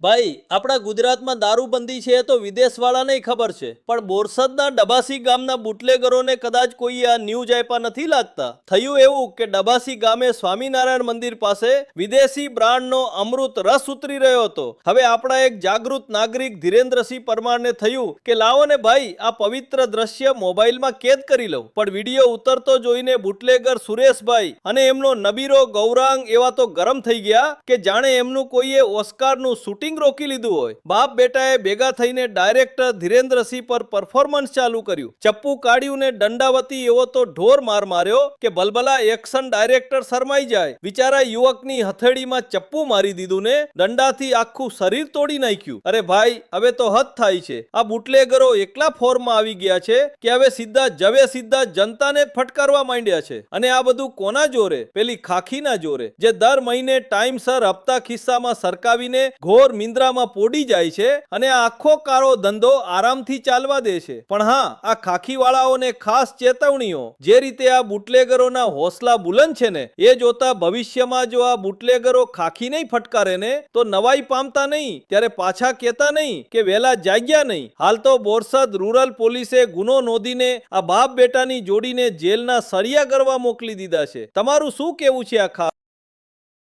ભાઈ આપણા ગુજરાતમાં દારૂબંધી છે તો વિદેશવાળાને ખબર છે, પણ બોરસદના ડબાસી ગામના બુટલેગરોને કદાચ કોઈ આ ન્યૂઝ આપ્યા નથી લાગતા. થયું એવું કે ડબાસી ગામે સ્વામિનારાયણ મંદિર પાસે વિદેશી બ્રાન્ડનો અમૃત રસ ઉતરી રહ્યો હતો. હવે આપણા એક જાગૃત નાગરિક ધીરેન્દ્રસિંહ પરમારને થયું કે લાવો ને ભાઈ આ પવિત્ર દ્રશ્ય મોબાઈલમાં કેદ કરી લઉં. પણ વિડીયો ઉતરતો જોઈને બુટલેગર સુરેશભાઈ અને એમનો નબીરો ગૌરાંગ એવા તો ગરમ થઈ ગયા કે જાણે એમનું કોઈએ ઓસ્કારનું શૂટિંગ રોકી લીધું હોય. બાપ બેટાએ ભેગા થઈને ડાયરેક્ટર ધીરેન્દ્રસિંહ પર પરફોર્મન્સ ચાલુ કર્યું. ચપ્પુ કાઢ્યું ને દંડાવતી એવો તો ઢોર માર માર્યો કે ભલભલા એક્શન ડાયરેક્ટર શરમાઈ જાય. બિચારા યુવકની હથેળીમાં ચપ્પુ મારી દીધું ને દંડાથી આખું શરીર તોડી નાખ્યું. અરે ભાઈ હવે તો હદ થાય છે. આ બુટલેગરો એકલા ફોર્મમાં આવી ગયા છે કે હવે સીધા જનતાને ફટકારવા માંડ્યા છે. અને આ બધું કોના જોરે? પેલી ખાખીના જોરે, જે દર મહિને ટાઈમસર હપ્તા ખિસ્સામાં સરકાવીને ઘોર નિંદ્રામાં પોડી જાય છે અને આ આખો કાળો ધંધો આરામથી ચાલવા દે છે. પણ હા, આ ખાખીવાળાઓને ખાસ ચેતવણીઓ. જે રીતે આ બુટલેગરોના હોસલા બુલંદ છે ને એ જોતા ભવિષ્યમાં જો આ બુટલેગરો ખાખી નહીં ફટકારે ને તો નવાઈ પામતા નહીં ત્યારે પાછા કહેતા નહીં કે વેલા જાગ્યા નહીં. હાલ તો બોરસદ રૂરલ પોલીસે ગુનો નોંધીને આ બાપ બેટાની જોડીને જેલના સળિયા કરવા મોકલી દીધા છે. તમારું શું કેવું છે આ